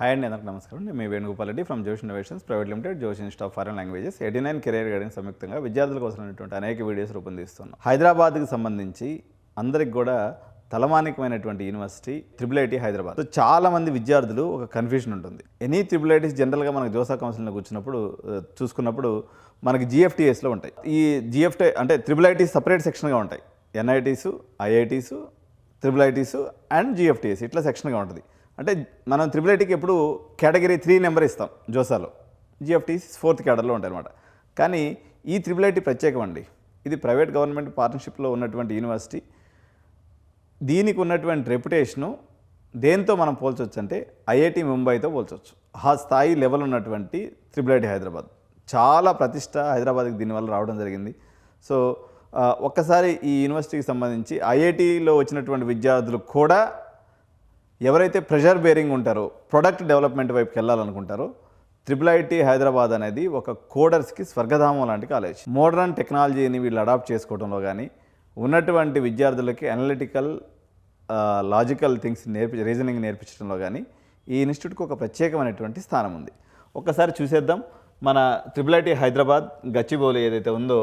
Hi అండి, అందరికీ నమస్కారం. నేను మీ వేణుగోపాల్ రెడ్డి ఫ్రమ్ జోష్ ఇన్నోవేషన్స్ ప్రైవేట్ లిమిటెడ్, జోష్ institute of foreign languages 89 career guidance సంయుక్తంగా విద్యార్థుల కోసం అనేటువంటి అనేక వీడియోస్ రూపొందిస్తున్నాం. హైదరాబాద్కి సంబంధించి అందరికి కూడా తలమానికమైనటువంటి యూనివర్సిటీ IIIT హైదరాబాద్. సో చాలామంది విద్యార్థులు ఒక కన్ఫ్యూజన్ ఉంటుంది. ఎనీ IIITs జనరల్గా మనకు జోసా కౌన్సిల్లో కూర్చున్నప్పుడు చూసుకున్నప్పుడు మనకి GFTSలో ఉంటాయి. ఈ GFT అంటే IIIT సపరేట్ సెక్షన్గా ఉంటాయి. NITs, IITs, IIITs and GFTS ఇట్లా సెక్షన్గా ఉంటుంది. అంటే మనం IIITకి ఎప్పుడు కేటగిరీ 3 నెంబర్ ఇస్తాం జోసాలో, GFTS 4th కేటర్లో ఉంటాయి అనమాట. కానీ ఈ IIIT ప్రత్యేకం అండి. ఇది ప్రైవేట్ గవర్నమెంట్ పార్ట్నర్షిప్లో ఉన్నటువంటి యూనివర్సిటీ. దీనికి ఉన్నటువంటి రెప్యుటేషను దేంతో మనం పోల్చవచ్చు అంటే IIT ముంబైతో పోల్చవచ్చు. ఆ స్థాయి లెవెల్ ఉన్నటువంటి IIIT హైదరాబాద్. చాలా ప్రతిష్ట హైదరాబాద్కి దీనివల్ల రావడం జరిగింది. సో ఒక్కసారి ఈ యూనివర్సిటీకి సంబంధించి IITలో వచ్చినటువంటి విద్యార్థులు కూడా ఎవరైతే ప్రెషర్ బేరింగ్ ఉంటారో, ప్రొడక్ట్ డెవలప్మెంట్ వైపుకి వెళ్ళాలనుకుంటారో, IIIT హైదరాబాద్ అనేది ఒక కోడర్స్కి స్వర్గధామం లాంటి కాలేజ్. మోడర్న్ టెక్నాలజీని వీళ్ళు అడాప్ట్ చేసుకోవడంలో కానీ, ఉన్నటువంటి విద్యార్థులకి అనలిటికల్ లాజికల్ థింగ్స్ రీజనింగ్ నేర్పించడంలో కానీ ఈ ఇన్స్టిట్యూట్కి ఒక ప్రత్యేకమైనటువంటి స్థానం ఉంది. ఒక్కసారి చూసేద్దాం మన IIIT హైదరాబాద్ గచ్చిబౌలి ఏదైతే ఉందో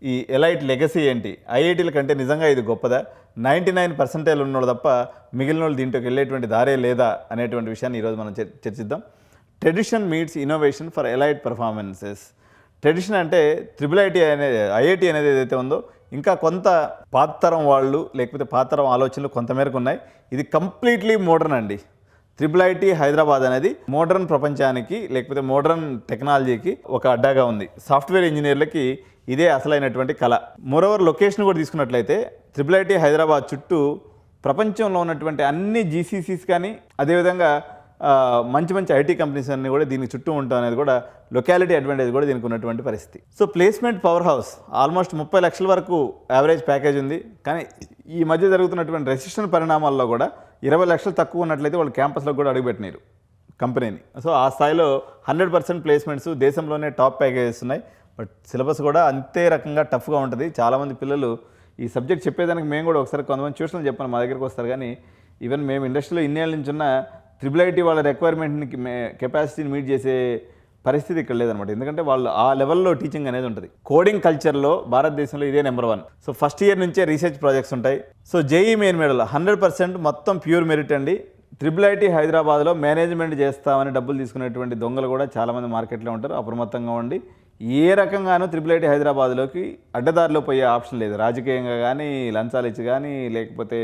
ఈ ఎలైట్ లెగసీ ఏంటి, IITల కంటే నిజంగా ఇది గొప్పదా, 99% ఉన్నోళ్ళు తప్ప మిగిలిన వాళ్ళు దీంట్లోకి వెళ్ళేటువంటి దారే లేదా అనేటువంటి విషయాన్ని ఈరోజు మనం చర్చిద్దాం. Tradition meets innovation for elite performances. Tradition అంటే IIT అనేది ఏదైతే ఉందో ఇంకా కొంత పాతరం వాళ్ళు లేకపోతే పాతరం ఆలోచనలు కొంతమేరకు ఉన్నాయి. ఇది కంప్లీట్లీ మోడర్న్ అండి. IIIT హైదరాబాద్ అనేది మోడర్న్ ప్రపంచానికి లేకపోతే మోడర్న్ టెక్నాలజీకి ఒక అడ్డాగా ఉంది. సాఫ్ట్వేర్ ఇంజనీర్లకి ఇదే అసలైనటువంటి కళ. మోరోవర్ లొకేషన్ కూడా తీసుకున్నట్లయితే IIIT హైదరాబాద్ చుట్టూ ప్రపంచంలో ఉన్నటువంటి అన్ని GCCs కానీ అదేవిధంగా మంచి మంచి IT కంపెనీస్ అన్నీ కూడా దీనికి చుట్టూ ఉంటాం అనేది కూడా లొకాలిటీ అడ్వాంటేజ్ కూడా దీనికి ఉన్నటువంటి పరిస్థితి. So placement power house almost 30 లక్షల వరకు యావరేజ్ ప్యాకేజ్ ఉంది. కానీ ఈ మధ్య జరుగుతున్నటువంటి రెసిషన్ పరిణామాల్లో కూడా 20 లక్షలు తక్కువ ఉన్నట్లయితే వాళ్ళు క్యాంపస్లో కూడా అడుగుపెట్టినారు కంపెనీని. సో ఆ స్థాయిలో 100% ప్లేస్మెంట్స్, దేశంలోనే టాప్ ప్యాకేజెస్ ఉన్నాయి. బట్ సిలబస్ కూడా అంతే రకంగా టఫ్గా ఉంటుంది. చాలామంది పిల్లలు ఈ సబ్జెక్ట్ చెప్పేదానికి మేము కూడా ఒకసారి కొంతమంది ట్యూషన్లు చెప్పాను, మా దగ్గరికి వస్తారు. కానీ ఈవెన్ మేము ఇండస్ట్రీలో ఇన్నేళ్ళ నుంచి ఉన్న IIIT వాళ్ళ రిక్వైర్మెంట్ని కెపాసిటీని మీట్ చేసే పరిస్థితి ఇక్కడ లేదనమాట. ఎందుకంటే వాళ్ళు ఆ లెవెల్లో టీచింగ్ అనేది ఉంటుంది. కోడింగ్ కల్చర్లో భారతదేశంలో ఇదే నెంబర్ 1. సో ఫస్ట్ ఇయర్ నుంచే రీసెర్చ్ ప్రాజెక్ట్స్ ఉంటాయి. సో JEE మెయిన్ మెడల్ 100% మొత్తం ప్యూర్ మెరిట్ అండి. IIIT హైదరాబాద్లో మేనేజ్మెంట్ చేస్తామని డబ్బులు తీసుకునేటువంటి దొంగలు కూడా చాలామంది మార్కెట్లో ఉంటారు. అప్రమత్తంగా ఉండి ఏ రకంగానూ IIIT హైదరాబాద్లోకి అడ్డదారిలో పోయే ఆప్షన్ లేదు. రాజకీయంగా కానీ, లంచాలు ఇచ్చి కానీ, లేకపోతే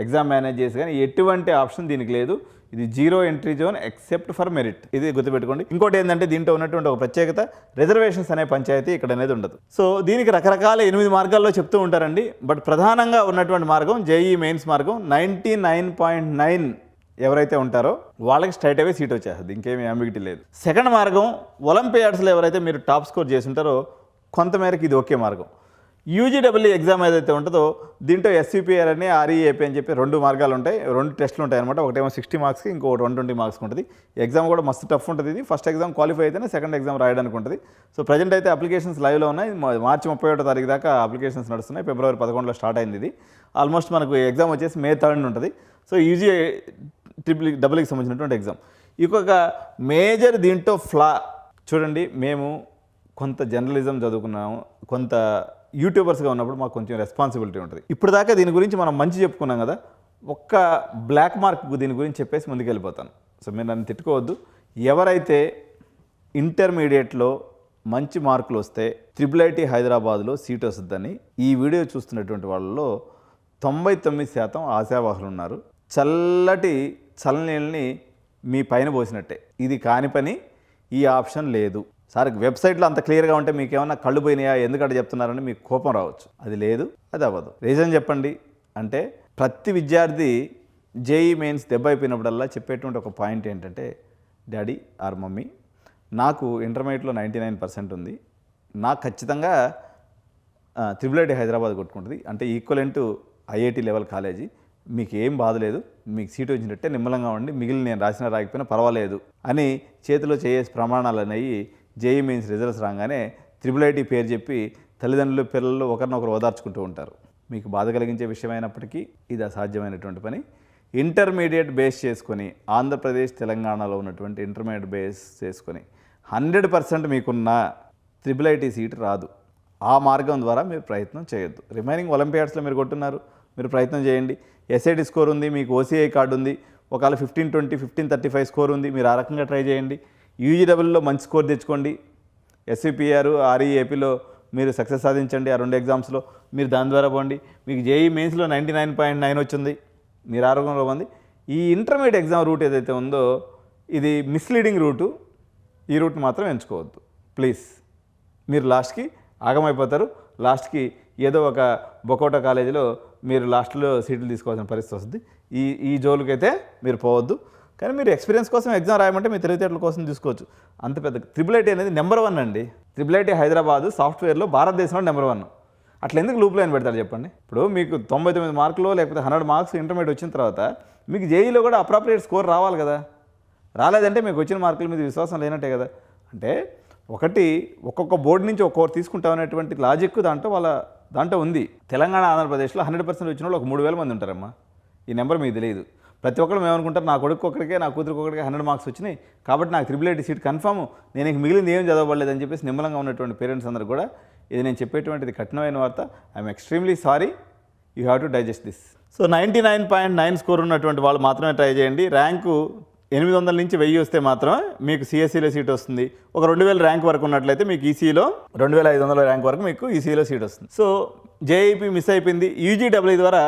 ఎగ్జామ్ మేనేజ్ చేసి కానీ ఎటువంటి ఆప్షన్ దీనికి లేదు. ఇది 0 entry zone except for merit. ఇది గుర్తుపెట్టుకోండి. ఇంకోటి ఏంటంటే దీంట్లో ఉన్నటువంటి ఒక ప్రత్యేకత, రిజర్వేషన్స్ అనే పంచాయతీ ఇక్కడ అనేది ఉండదు. సో దీనికి రకరకాల 8 మార్గాల్లో చెప్తూ ఉంటారండి. బట్ ప్రధానంగా ఉన్నటువంటి మార్గం JEE మెయిన్స్ మార్గం. 99.9 ఎవరైతే ఉంటారో వాళ్ళకి స్ట్రైట్ అవే సీట్ వచ్చేస్తుంది, ఇంకేమీ అంబిగిటీ లేదు. సెకండ్ మార్గం, ఒలింపియాడ్స్లో ఎవరైతే మీరు టాప్ స్కోర్ చేసి ఉంటారో కొంతమేరకు ఇది ఒకే మార్గం. UGEE ఎగ్జామ్ ఏదైతే ఉంటుందో దీంట్లో SCPR అని REAP అని చెప్పి 2 మార్గాలు ఉంటాయి, 2 టెస్టులు ఉంటాయి అనమాట. ఒకటేమో 60 మార్క్స్కి, ఇంకొకటి 120 మార్క్స్కి ఉంటుంది. ఎగ్జామ్ కూడా మస్తు టఫ్ ఉంటుంది. ఇది ఫస్ట్ ఎగ్జామ్ క్వాలిఫై అయితేనే సెకండ్ ఎగ్జామ్ రాయడానికి ఉంటుంది. సో ప్రజెంట్ అయితే అప్లికేషన్స్ లైవ్లో ఉన్నాయి. మార్చి 31వ తారీఖు దాకా అప్లికేషన్స్ నడుస్తున్నాయి. ఫిబ్రవరి 11లో స్టార్ట్ అయింది ఇది. ఆల్మోస్ట్ మనకు ఎగ్జామ్ వచ్చేసి May 3 ఉంటుంది. సో UGEE సంబంధించినటువంటి ఎగ్జామ్. ఇంకొక మేజర్ దీంట్లో ఫ్లా చూడండి, మేము కొంత జర్నలిజం చదువుకున్నాము, కొంత యూట్యూబర్స్గా ఉన్నప్పుడు మాకు కొంచెం రెస్పాన్సిబిలిటీ ఉంటుంది. ఇప్పుడు దాకా దీని గురించి మనం మంచి చెప్పుకున్నాం కదా, ఒక్క బ్లాక్ మార్క్ దీని గురించి చెప్పేసి ముందుకెళ్ళిపోతాను. సో మీరు నన్ను తిట్టుకోవద్దు. ఎవరైతే ఇంటర్మీడియట్లో మంచి మార్కులు వస్తే IIIT హైదరాబాద్లో సీట్ వస్తుందని ఈ వీడియో చూస్తున్నటువంటి వాళ్ళలో 99% ఆశావాహులు ఉన్నారు. చల్లటి చల్లనీళ్ళని మీ పైన పోసినట్టే. ఇది కాని పని, ఈ ఆప్షన్ లేదు. సార్ వెబ్సైట్లో అంత క్లియర్గా ఉంటే మీకు ఏమన్నా కళ్ళు పోయినాయా, ఎందుకంటే చెప్తున్నారని మీకు కోపం రావచ్చు. అది లేదు, అది అవ్వదు. రీజన్ చెప్పండి అంటే, ప్రతి విద్యార్థి JEE మెయిన్స్ దెబ్బ అయిపోయినప్పుడల్లా చెప్పేటువంటి ఒక పాయింట్ ఏంటంటే, డాడీ ఆర్ మమ్మీ, నాకు ఇంటర్మీడియట్లో 99% ఉంది, నాకు ఖచ్చితంగా IIIT హైదరాబాద్ కొట్టుకుంటుంది, అంటే ఈక్వలెంట్ IIT లెవెల్ కాలేజీ, మీకు ఏం బాధ లేదు, మీకు సీటు వచ్చినట్టే నిమ్మలంగా ఉండి మిగిలిన నేను రాసినా రాకపోయినా పర్వాలేదు అని చేతిలో చేసే ప్రమాణాలు అనేవి JEE మెయిన్స్ రిజల్ట్స్ రాగానే IIIT పేరు చెప్పి తల్లిదండ్రులు పిల్లలు ఒకరినొకరు ఓదార్చుకుంటూ ఉంటారు. మీకు బాధ కలిగించే విషయం అయినప్పటికీ ఇది అసాధ్యమైనటువంటి పని. ఇంటర్మీడియట్ బేస్ చేసుకొని ఆంధ్రప్రదేశ్ తెలంగాణలో ఉన్నటువంటి ఇంటర్మీడియట్ బేస్ చేసుకొని 100% మీకున్న IIIT సీట్ రాదు. ఆ మార్గం ద్వారా మీరు ప్రయత్నం చేయొద్దు. రిమైనింగ్ ఒలింపియాడ్స్లో మీరు కొట్టున్నారు, మీరు ప్రయత్నం చేయండి. SAT స్కోర్ ఉంది, మీకు OCI కార్డు ఉంది, ఒకవేళ 1520, 1535 స్కోర్ ఉంది, మీరు ఆ రకంగా ట్రై చేయండి. UGWలో మంచి స్కోర్ తెచ్చుకోండి. SVPR, REAPలో మీరు సక్సెస్ సాధించండి. ఆ 2 ఎగ్జామ్స్లో మీరు దాని ద్వారా పోండి. మీకు JEE మెయిన్స్లో 99.9 వచ్చింది, మీరు ఆరోగ్యంలో ఉంది. ఈ ఇంటర్మీడియట్ ఎగ్జామ్ రూట్ ఏదైతే ఉందో ఇది మిస్లీడింగ్ రూటు. ఈ రూట్ మాత్రం ఎంచుకోవద్దు ప్లీజ్. మీరు లాస్ట్కి ఆగమైపోతారు. లాస్ట్కి ఏదో ఒక బొకోటా కాలేజీలో మీరు లాస్ట్లో సీట్లు తీసుకోవాల్సిన పరిస్థితి వస్తుంది. ఈ జోలుకైతే మీరు పోవద్దు. కానీ మీరు ఎక్స్పీరియన్స్ కోసం ఎగ్జామ్ రాయమంటే మీ తెలివితేటల కోసం తీసుకోవచ్చు. అంత పెద్ద IIIT అనేది నెంబర్ 1 అండి. IIIT హైదరాబాద్ సాఫ్ట్వేర్లో భారతదేశంలో నెంబర్ 1. అట్లా ఎందుకు లూప్ లైన్ పెడతారు చెప్పండి. ఇప్పుడు మీకు 99 మార్కులు లేకపోతే 100 మార్క్స్ ఇంటర్మీడియట్ వచ్చిన తర్వాత మీకు JEEలో కూడా అప్రాప్రియేట్ స్కోర్ రావాలి కదా. రాలేదంటే మీకు వచ్చిన మార్కుల మీద విశ్వాసం లేనట్టే కదా. అంటే ఒకటి ఒక్కొక్క బోర్డు నుంచి ఒక్కొక్కరు తీసుకుంటామనేటువంటి లాజిక్ దాంట్లో ఉంది. తెలంగాణ ఆంధ్రప్రదేశ్లో 100% వచ్చిన వాళ్ళు ఒక 3000 మంది ఉంటారమ్మా. ఈ నెంబర్ మీకు తెలియదు. ప్రతి ఒక్కరు ఏమనుకుంటారు, నా కొడుకు ఒకరికే నా కూతురికి ఒకరికే 100 మార్క్స్ వచ్చినాయి కాబట్టి నాకు IIIT సీట్ కన్ఫర్మ్, నేను ఇంక మిగిలింది ఏం చదవబడలేదని చెప్పేసి నిమ్మలంగా ఉన్నటువంటి పేరెంట్స్ అందరూ కూడా ఇది నేను చెప్పేటువంటిది కఠినమైన వార్త. I'm extremely sorry, you have to digest this. So 99.9 score ఉన్నటువంటి వాళ్ళు మాత్రమే ట్రై చేయండి. ర్యాంకు 800 నుంచి 1000 వస్తే మాత్రమే మీకు CSEలో సీట్ వస్తుంది. ఒక 2000 ర్యాంక్ వరకు ఉన్నట్లయితే మీకు ECEలో 2500 ర్యాంక్ వరకు మీకు ECEలో సీట్ వస్తుంది. సో JEP మిస్ అయిపోయింది. UGW ద్వారా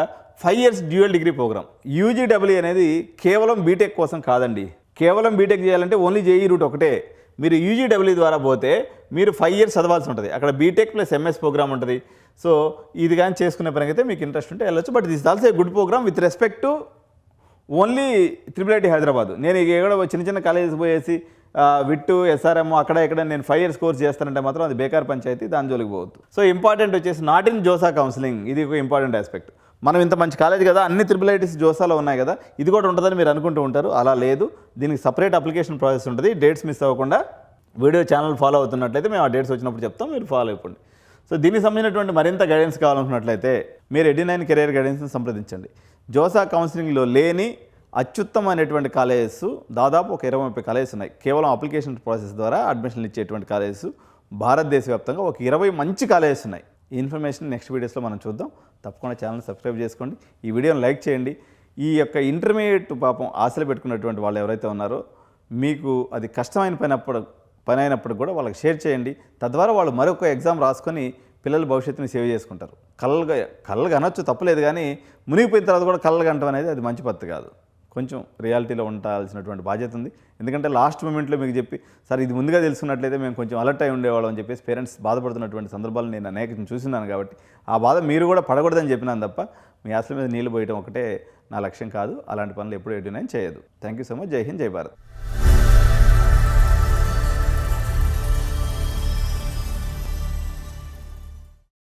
5 years dual degree program. UGW అనేది కేవలం బీటెక్ కోసం కాదండి. కేవలం బీటెక్ చేయాలంటే ఓన్లీ JEE రూట్ ఒకటే. మీరు UGW ద్వారా పోతే మీరు 5 years చదవాల్సి ఉంటుంది. అక్కడ బీటెక్ ప్లస్ MS ప్రోగ్రామ్ ఉంటుంది. సో ఇది కానీ చేసుకునే పనికి అయితే మీకు ఇంట్రెస్ట్ ఉంటే వెళ్ళొచ్చు. But this also a good program with respect to only IIIT Hyderabad. నేను ఎక్కడ చిన్న కాలేజెస్ పోయేసి విట్టు SRM అక్కడ ఇక్కడ నేను 5 years కోర్స్ చేస్తానంటే మాత్రం అది బేకార్ పంచాయతీ, దాని జోలికి పోవద్దు. సో ఇంపార్టెంట్ వచ్చేసి నాట్ ఇన్ జోసా కౌన్సిలింగ్, ఇది ఒక ఇంపార్టెంట్ ఆస్పెక్ట్. మనం ఇంత మంచి కాలేజ్ కదా, అన్ని IIITs జోసాలో ఉన్నాయి కదా, ఇది కూడా ఉంటుందని మీరు అనుకుంటూ ఉంటారు. అలా లేదు, దీనికి సపరేట్ అప్లికేషన్ ప్రాసెస్ ఉంటుంది. డేట్స్ మిస్ అవ్వకుండా వీడియో ఛానల్ ఫాలో అవుతున్నట్లయితే మేము ఆ డేట్స్ వచ్చినప్పుడు చెప్తాం, మీరు ఫాలో అయిపోండి. సో దీనికి సంబంధించినటువంటి మరింత గైడెన్స్ కావాలనుకున్నట్లయితే మీరు 89 కెరియర్ గైడెన్స్ని సంప్రదించండి. జోసా కౌన్సిలింగ్లో లేని అత్యుత్తమైనటువంటి కాలేజెస్ దాదాపు ఒక 20-30 కాలేజెస్ ఉన్నాయి. కేవలం అప్లికేషన్ ప్రాసెస్ ద్వారా అడ్మిషన్లు ఇచ్చేటువంటి కాలేజెస్ భారతదేశ వ్యాప్తంగా ఒక 20 మంచి కాలేజెస్ ఉన్నాయి. ఈ ఇన్ఫర్మేషన్ నెక్స్ట్ వీడియోస్లో మనం చూద్దాం. తప్పకుండా ఛానల్ సబ్స్క్రైబ్ చేసుకోండి, ఈ వీడియోని లైక్ చేయండి. ఈ యొక్క ఇంటర్మీడియట్ పాపం ఆశలు పెట్టుకున్నటువంటి వాళ్ళు ఎవరైతే ఉన్నారో మీకు అది కష్టమైన పని అయినప్పుడు కూడా వాళ్ళకి షేర్ చేయండి. తద్వారా వాళ్ళు మరొక ఎగ్జామ్ రాసుకొని పిల్లల భవిష్యత్తుని సేవ్ చేసుకుంటారు. కళ్ళగా అనొచ్చు, తప్పలేదు, కానీ మునిగిపోయిన తర్వాత కూడా కళ్ళగా అంటాం అనేది అది మంచి పద్ధతి కాదు. కొంచెం రియాలిటీలో ఉండాల్సినటువంటి బాధ్యత ఉంది. ఎందుకంటే లాస్ట్ మూమెంట్లో మీకు చెప్పి సార్ ఇది ముందుగా తెలుసుకున్నట్లయితే మేము కొంచెం అలర్ట్ అయి ఉండేవాళ్ళం అని చెప్పేసి పేరెంట్స్ బాధపడుతున్నటువంటి సందర్భాలు నేను అనేక చూస్తున్నాను. కాబట్టి ఆ బాధ మీరు కూడా పడకూడదని చెప్పినాను తప్ప మీ ఆశల మీద నీళ్ళు పోయడం ఒకటే నా లక్ష్యం కాదు. అలాంటి పనులు ఎప్పుడు 89 చేయదు. Thank you so much. జై హింద్, జై భారత్.